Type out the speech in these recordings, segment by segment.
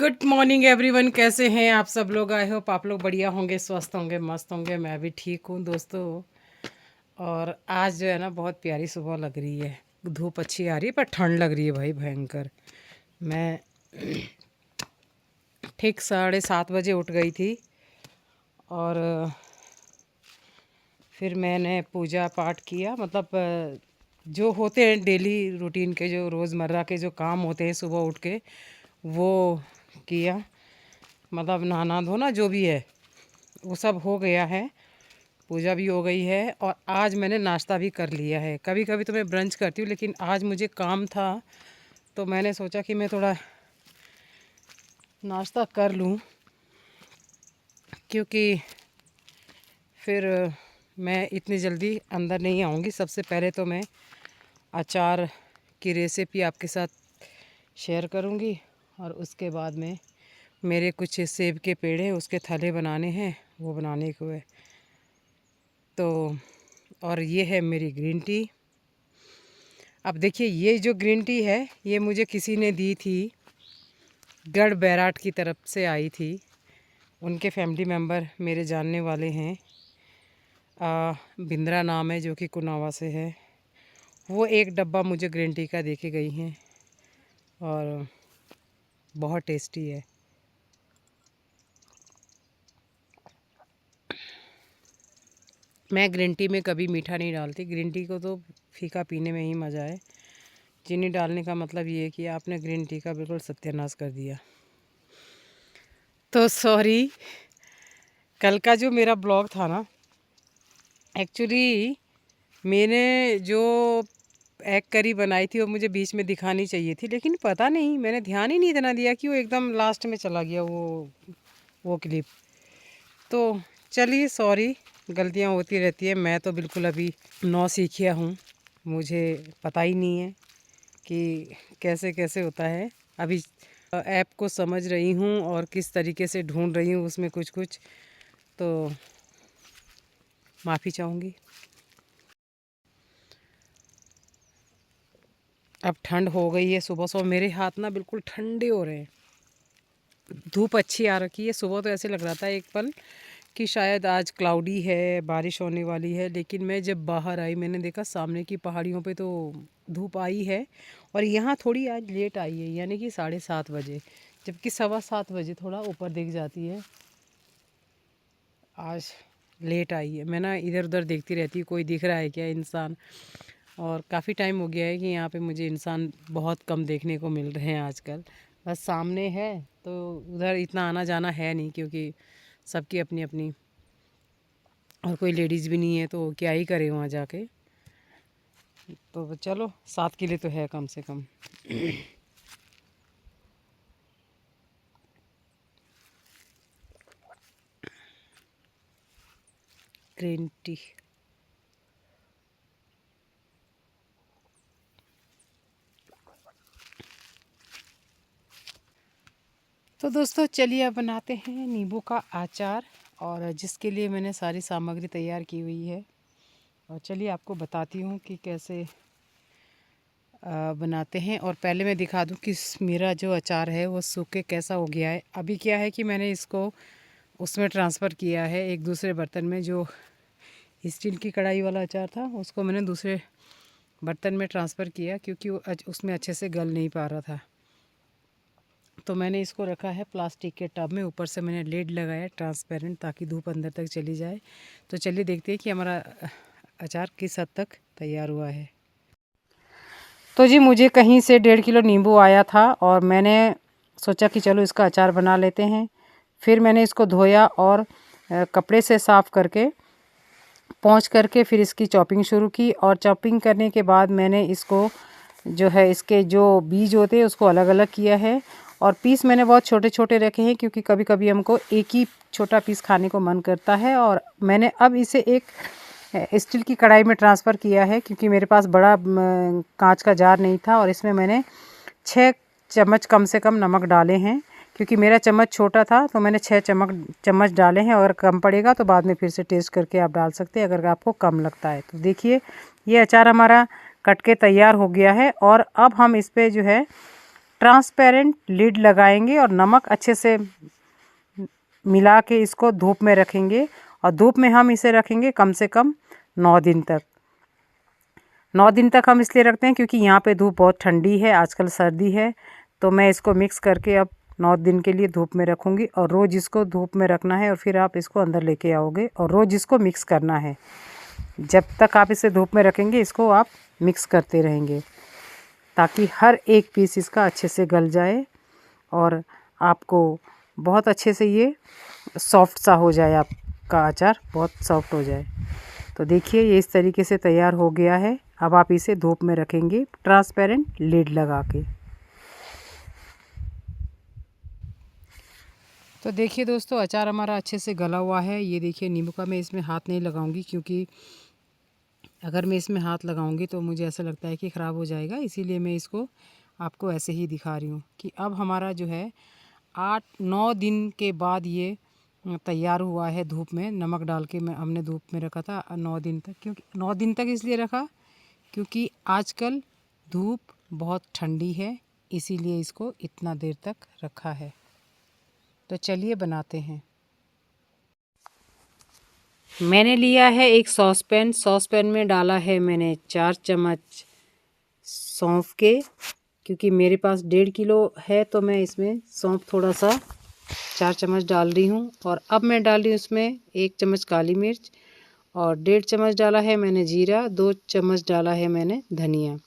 Good morning everyone. कैसे हैं आप सब लोग? आई होप आप लोग बढ़िया होंगे, स्वस्थ होंगे, मस्त होंगे। मैं भी ठीक हूँ दोस्तों। और आज जो है ना, बहुत प्यारी सुबह लग रही है। धूप अच्छी आ रही है पर ठंड लग रही है भाई, भयंकर। मैं ठीक 7:30 बजे उठ गई थी और फिर मैंने पूजा पाठ किया। मतलब जो होते हैं डेली रूटीन के, जो रोज़मर्रा के जो काम होते हैं सुबह उठ के, वो किया। मतलब नहाना धोना जो भी है वो सब हो गया है। पूजा भी हो गई है और आज मैंने नाश्ता भी कर लिया है। कभी कभी तो मैं ब्रंच करती हूँ, लेकिन आज मुझे काम था तो मैंने सोचा कि मैं थोड़ा नाश्ता कर लूँ, क्योंकि फिर मैं इतनी जल्दी अंदर नहीं आऊँगी। सबसे पहले तो मैं अचार की रेसिपी आपके साथ शेयर करूँगी और उसके बाद में मेरे कुछ सेब के पेड़ हैं, उसके थैले बनाने हैं, वो बनाने को है। तो और ये है मेरी ग्रीन टी। अब देखिए, ये जो ग्रीन टी है ये मुझे किसी ने दी थी, गढ़ बैराट की तरफ से आई थी। उनके फैमिली मेम्बर मेरे जानने वाले हैं। बिंद्रा नाम है, जो कि कुनावा से है। वो एक डब्बा मुझे ग्रीन टी का दे के गई हैं और बहुत टेस्टी है। मैं ग्रीन टी में कभी मीठा नहीं डालती। ग्रीन टी को तो फीका पीने में ही मज़ा है। चीनी डालने का मतलब ये है कि आपने ग्रीन टी का बिल्कुल सत्यानाश कर दिया। तो सॉरी, कल का जो मेरा ब्लॉग था ना, एक्चुअली मैंने जो एग करी बनाई थी वो मुझे बीच में दिखानी चाहिए थी, लेकिन पता नहीं, मैंने ध्यान ही नहीं इतना दिया कि वो एकदम लास्ट में चला गया वो क्लिप। तो चलिए, सॉरी, गलतियाँ होती रहती है। मैं तो बिल्कुल अभी नौ सीखिया हूँ, मुझे पता ही नहीं है कि कैसे कैसे होता है। अभी ऐप को समझ रही हूँ और किस तरीके से ढूंढ रही हूँ उसमें कुछ कुछ, तो माफ़ी चाहूँगी। अब ठंड हो गई है। सुबह सुबह मेरे हाथ ना बिल्कुल ठंडे हो रहे हैं। धूप अच्छी आ रखी है। सुबह तो ऐसे लग रहा था एक पल कि शायद आज क्लाउडी है, बारिश होने वाली है, लेकिन मैं जब बाहर आई मैंने देखा सामने की पहाड़ियों पे तो धूप आई है। और यहाँ थोड़ी आज लेट आई है, यानी कि 7:30 बजे, जबकि 7:15 बजे थोड़ा ऊपर दिख जाती है। आज लेट आई है। मैं ना इधर उधर देखती रहती हूँ, कोई दिख रहा है क्या इंसान। और काफ़ी टाइम हो गया है कि यहाँ पे मुझे इंसान बहुत कम देखने को मिल रहे हैं आजकल। बस सामने है तो उधर इतना आना जाना है नहीं, क्योंकि सबकी अपनी अपनी, और कोई लेडीज़ भी नहीं है तो क्या ही करे वहाँ जाके। तो चलो, साथ के लिए तो है कम से कम। Green tea. तो दोस्तों चलिए अब बनाते हैं नींबू का अचार, और जिसके लिए मैंने सारी सामग्री तैयार की हुई है। और चलिए आपको बताती हूँ कि कैसे बनाते हैं। और पहले मैं दिखा दूँ कि मेरा जो अचार है वो सूख के कैसा हो गया है। अभी क्या है कि मैंने इसको उसमें ट्रांसफ़र किया है एक दूसरे बर्तन में। जो स्टील की कढ़ाई वाला अचार था उसको मैंने दूसरे बर्तन में ट्रांसफ़र किया, क्योंकि वो उसमें अच्छे से गल नहीं पा रहा था। तो मैंने इसको रखा है प्लास्टिक के टब में। ऊपर से मैंने लिड लगाया ट्रांसपेरेंट, ताकि धूप अंदर तक चली जाए। तो चलिए देखते हैं कि हमारा अचार किस हद तक तैयार हुआ है। तो जी, मुझे कहीं से 1.5 किलो नींबू आया था और मैंने सोचा कि चलो इसका अचार बना लेते हैं। फिर मैंने इसको धोया और कपड़े से साफ़ करके पोंछ करके फिर इसकी चॉपिंग शुरू की। और चॉपिंग करने के बाद मैंने इसको जो है, इसके जो बीज होते हैं उसको अलग अलग किया है। और पीस मैंने बहुत छोटे छोटे रखे हैं, क्योंकि कभी कभी हमको एक ही छोटा पीस खाने को मन करता है। और मैंने अब इसे एक स्टील की कढ़ाई में ट्रांसफ़र किया है, क्योंकि मेरे पास बड़ा कांच का जार नहीं था। और इसमें मैंने 6 चम्मच कम से कम नमक डाले हैं, क्योंकि मेरा चम्मच छोटा था तो मैंने 6 चम्मच डाले हैं। अगर कम पड़ेगा तो बाद में फिर से टेस्ट करके आप डाल सकते हैं, अगर आपको कम लगता है तो। देखिए, ये अचार हमारा कट के तैयार हो गया है। और अब हम इस पर जो है ट्रांसपेरेंट लिड लगाएंगे और नमक अच्छे से मिला के इसको धूप में रखेंगे। और धूप में हम इसे रखेंगे कम से कम 9 दिन तक। 9 दिन तक हम इसलिए रखते हैं क्योंकि यहाँ पे धूप बहुत ठंडी है, आजकल सर्दी है। तो मैं इसको मिक्स करके अब 9 दिन के लिए धूप में रखूँगी। और रोज़ इसको धूप में रखना है और फिर आप इसको अंदर लेके आओगे और रोज़ इसको मिक्स करना है। जब तक आप इसे धूप में रखेंगे इसको आप मिक्स करते रहेंगे ताकि हर एक पीस इसका अच्छे से गल जाए और आपको बहुत अच्छे से ये सॉफ्ट सा हो जाए, आपका अचार बहुत सॉफ्ट हो जाए। तो देखिए ये इस तरीके से तैयार हो गया है। अब आप इसे धूप में रखेंगे ट्रांसपेरेंट लिड लगा के। तो देखिए दोस्तों, अचार हमारा अच्छे से गला हुआ है। ये देखिए नींबू का मैं इसमें हाथ नहीं लगाऊंगी क्योंकि अगर मैं इसमें हाथ लगाऊंगी तो मुझे ऐसा लगता है कि ख़राब हो जाएगा, इसीलिए मैं इसको आपको ऐसे ही दिखा रही हूँ कि अब हमारा जो है 8-9 दिन के बाद ये तैयार हुआ है। धूप में नमक डाल के हमने धूप में रखा था 9 दिन तक। क्योंकि 9 दिन तक इसलिए रखा क्योंकि आजकल धूप बहुत ठंडी है, इसीलिए इसको इतना देर तक रखा है। तो चलिए बनाते हैं। मैंने लिया है एक सॉसपैन में डाला है मैंने 4 चम्मच सौंफ के, क्योंकि मेरे पास 1.5 किलो है तो मैं इसमें सौंफ थोड़ा सा 4 चम्मच डाल रही हूँ। और अब मैं डाल रही हूँ उसमें 1 चम्मच काली मिर्च और 1.5 चम्मच डाला है मैंने जीरा, 2 चम्मच डाला है मैंने धनिया।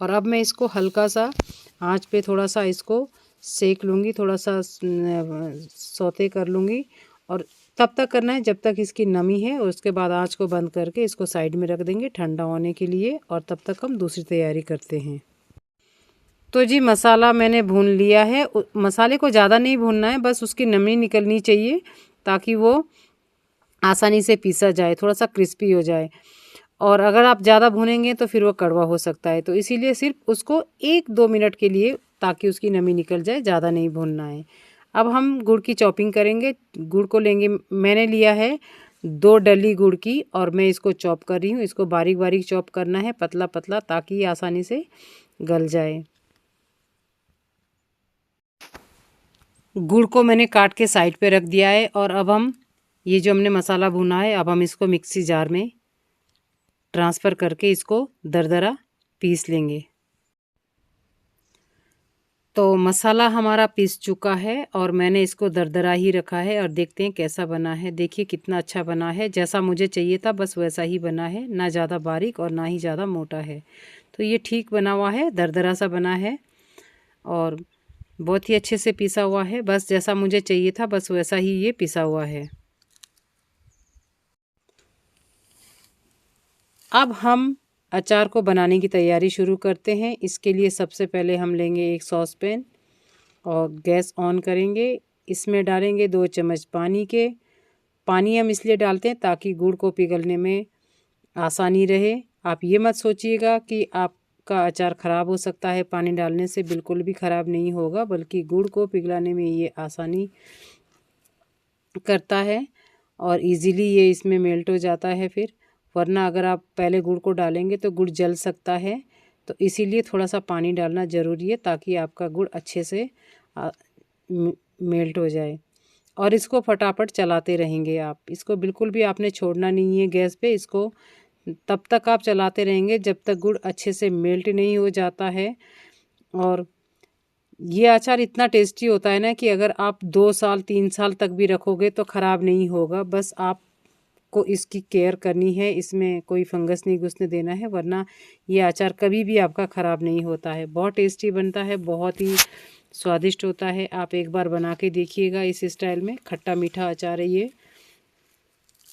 और अब मैं इसको हल्का सा आंच पे थोड़ा सा इसको सेक लूँगी, थोड़ा सा सौते कर लूँगी। और तब तक करना है जब तक इसकी नमी है, और उसके बाद आंच को बंद करके इसको साइड में रख देंगे ठंडा होने के लिए। और तब तक हम दूसरी तैयारी करते हैं। तो जी मसाला मैंने भून लिया है। मसाले को ज़्यादा नहीं भूनना है, बस उसकी नमी निकलनी चाहिए ताकि वो आसानी से पीसा जाए, थोड़ा सा क्रिस्पी हो जाए। और अगर आप ज़्यादा भूनेंगे तो फिर वो कड़वा हो सकता है, तो इसीलिए सिर्फ उसको 1-2 मिनट के लिए ताकि उसकी नमी निकल जाए, ज़्यादा नहीं भूनना है। अब हम गुड़ की चॉपिंग करेंगे। गुड़ को लेंगे, मैंने लिया है 2 डली गुड़ की और मैं इसको चॉप कर रही हूँ। इसको बारीक बारीक चॉप करना है, पतला पतला, ताकि ये आसानी से गल जाए। गुड़ को मैंने काट के साइड पे रख दिया है। और अब हम ये जो हमने मसाला भुना है, अब हम इसको मिक्सी जार में ट्रांसफ़र करके इसको दरदरा पीस लेंगे। तो मसाला हमारा पीस चुका है और मैंने इसको दरदरा ही रखा है। और देखते हैं कैसा बना है। देखिए कितना अच्छा बना है, जैसा मुझे चाहिए था बस वैसा ही बना है, ना ज़्यादा बारीक और ना ही ज़्यादा मोटा है। तो ये ठीक बना हुआ है, दरदरा सा बना है और बहुत ही अच्छे से पिसा हुआ है। बस जैसा मुझे चाहिए था बस वैसा ही ये पिसा हुआ है। अब हम अचार को बनाने की तैयारी शुरू करते हैं। इसके लिए सबसे पहले हम लेंगे एक सॉस पैन और गैस ऑन करेंगे। इसमें डालेंगे 2 चम्मच पानी के। पानी हम इसलिए डालते हैं ताकि गुड़ को पिघलने में आसानी रहे। आप ये मत सोचिएगा कि आपका अचार ख़राब हो सकता है पानी डालने से, बिल्कुल भी ख़राब नहीं होगा, बल्कि गुड़ को पिघलाने में ये आसानी करता है और इजीली ये इसमें मेल्ट हो जाता है फिर। वरना अगर आप पहले गुड़ को डालेंगे तो गुड़ जल सकता है। तो इसीलिए थोड़ा सा पानी डालना ज़रूरी है ताकि आपका गुड़ अच्छे से मेल्ट हो जाए। और इसको फटाफट चलाते रहेंगे आप। इसको बिल्कुल भी आपने छोड़ना नहीं है गैस पे। इसको तब तक आप चलाते रहेंगे जब तक गुड़ अच्छे से मेल्ट नहीं हो जाता है। और ये अचार इतना टेस्टी होता है ना कि अगर आप 2 साल 3 साल तक भी रखोगे तो ख़राब नहीं होगा। बस आपको इसकी केयर करनी है, इसमें कोई फंगस नहीं घुसने देना है, वरना ये अचार कभी भी आपका ख़राब नहीं होता है। बहुत टेस्टी बनता है, बहुत ही स्वादिष्ट होता है। आप एक बार बना के देखिएगा इस स्टाइल में। खट्टा मीठा अचार है ये,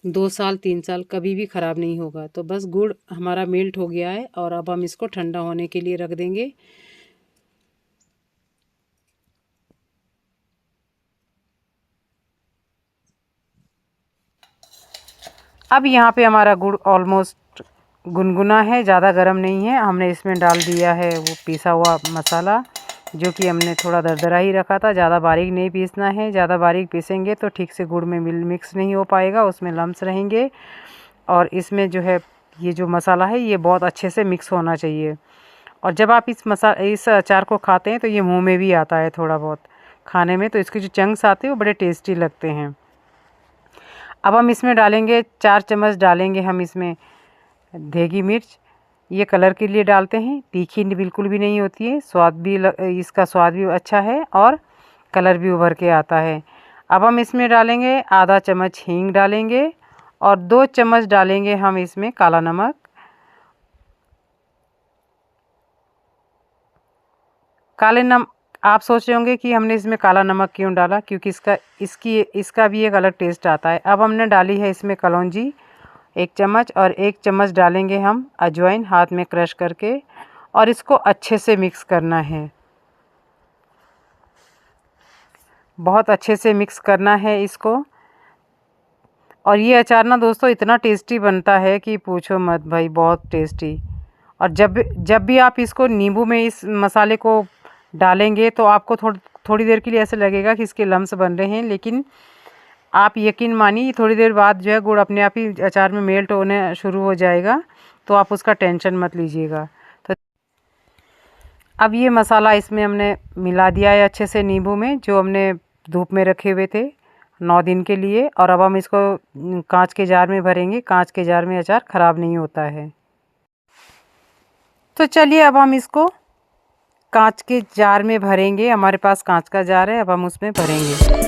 2 साल 3 साल कभी भी ख़राब नहीं होगा। तो बस गुड़ हमारा मेल्ट हो गया है और अब हम इसको ठंडा होने के लिए रख देंगे। अब यहाँ पे हमारा गुड़ ऑलमोस्ट गुनगुना है, ज़्यादा गर्म नहीं है। हमने इसमें डाल दिया है वो पिसा हुआ मसाला, जो कि हमने थोड़ा दरदरा ही रखा था, ज़्यादा बारीक नहीं पीसना है। ज़्यादा बारीक पीसेंगे तो ठीक से गुड़ में मिक्स नहीं हो पाएगा, उसमें लम्स रहेंगे। और इसमें जो है ये जो मसाला है ये बहुत अच्छे से मिक्स होना चाहिए। और जब आप इस अचार को खाते हैं तो ये मुंह में भी आता है थोड़ा बहुत खाने में, तो इसके जो चंक्स आते हैं वो बड़े टेस्टी लगते हैं। अब हम इसमें डालेंगे 4 चम्मच डालेंगे हम इसमें देगी मिर्च। ये कलर के लिए डालते हैं, तीखी बिल्कुल भी नहीं होती है, इसका स्वाद भी अच्छा है और कलर भी उभर के आता है। अब हम इसमें डालेंगे आधा चम्मच हींग डालेंगे और 2 चम्मच डालेंगे हम इसमें काला नमक। आप सोच रहे होंगे कि हमने इसमें काला नमक क्यों डाला, क्योंकि इसका भी एक अलग टेस्ट आता है। अब हमने डाली है इसमें कलौंजी 1 चम्मच और 1 चम्मच डालेंगे हम अजवाइन हाथ में क्रश करके, और इसको अच्छे से मिक्स करना है, बहुत अच्छे से मिक्स करना है इसको। और ये अचार ना दोस्तों इतना टेस्टी बनता है कि पूछो मत भाई, बहुत टेस्टी। और जब भी आप इसको नींबू में इस मसाले को डालेंगे तो आपको थोड़ी देर के लिए ऐसे लगेगा कि इसके लम्स बन रहे हैं, लेकिन आप यकीन मानिए थोड़ी देर बाद जो है गुड़ अपने आप ही अचार में मेल्ट होने शुरू हो जाएगा, तो आप उसका टेंशन मत लीजिएगा। तो अब ये मसाला इसमें हमने मिला दिया है अच्छे से नींबू में, जो हमने धूप में रखे हुए थे 9 दिन के लिए। और अब हम इसको कांच के जार में भरेंगे। कांच के जार में अचार ख़राब नहीं होता है। तो चलिए अब हम इसको कांच के जार में भरेंगे। हमारे पास कांच का जार है, अब हम उसमें भरेंगे।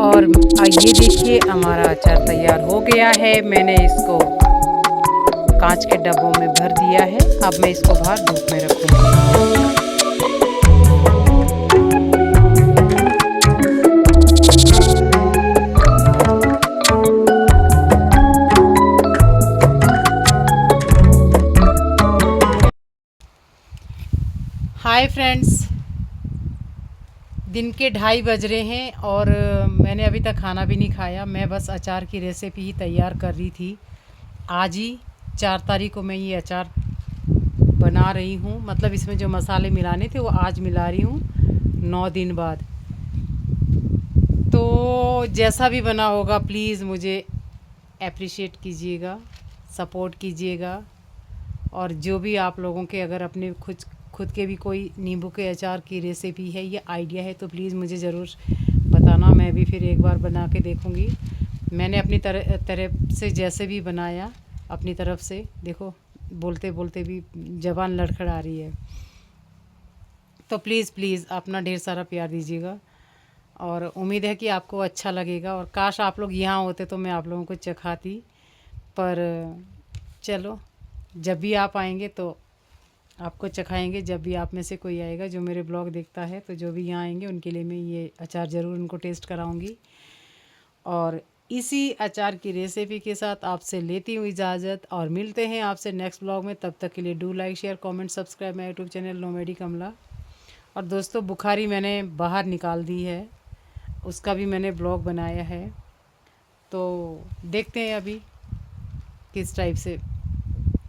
और ये देखिए हमारा अचार तैयार हो गया है। मैंने इसको कांच के डब्बों में भर दिया है। अब मैं इसको बाहर धूप में रखूँगी। हाय फ्रेंड्स, दिन के 2:30 बज रहे हैं और मैंने अभी तक खाना भी नहीं खाया। मैं बस अचार की रेसिपी ही तैयार कर रही थी। आज ही 4 तारीख को मैं ये अचार बना रही हूँ, मतलब इसमें जो मसाले मिलाने थे वो आज मिला रही हूँ 9 दिन बाद। तो जैसा भी बना होगा प्लीज़ मुझे अप्रिशिएट कीजिएगा, सपोर्ट कीजिएगा। और जो भी आप लोगों के अगर अपने खुद के भी कोई नींबू के अचार की रेसिपी है या आइडिया है तो प्लीज़ मुझे ज़रूर बताना। मैं भी फिर एक बार बना के देखूँगी। मैंने अपनी तरफ से जैसे भी बनाया अपनी तरफ से, देखो बोलते बोलते भी ज़बान लड़खड़ा रही है। तो प्लीज़ अपना ढेर सारा प्यार दीजिएगा और उम्मीद है कि आपको अच्छा लगेगा। और काश आप लोग यहाँ होते तो मैं आप लोगों को चखाती, पर चलो जब भी आप आएंगे तो आपको चखाएंगे। जब भी आप में से कोई आएगा जो मेरे ब्लॉग देखता है, तो जो भी यहाँ आएंगे उनके लिए मैं ये अचार ज़रूर उनको टेस्ट कराऊंगी। और इसी अचार की रेसिपी के साथ आपसे लेती हूँ इजाज़त और मिलते हैं आपसे नेक्स्ट ब्लॉग में। तब तक के लिए do like share comment subscribe my YouTube channel नोमेडी कमला। और दोस्तों बुखारी मैंने बाहर निकाल दी है, उसका भी मैंने ब्लॉग बनाया है, तो देखते हैं अभी किस टाइप से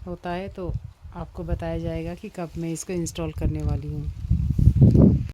होता है, तो आपको बताया जाएगा कि कब मैं इसको इंस्टॉल करने वाली हूँ।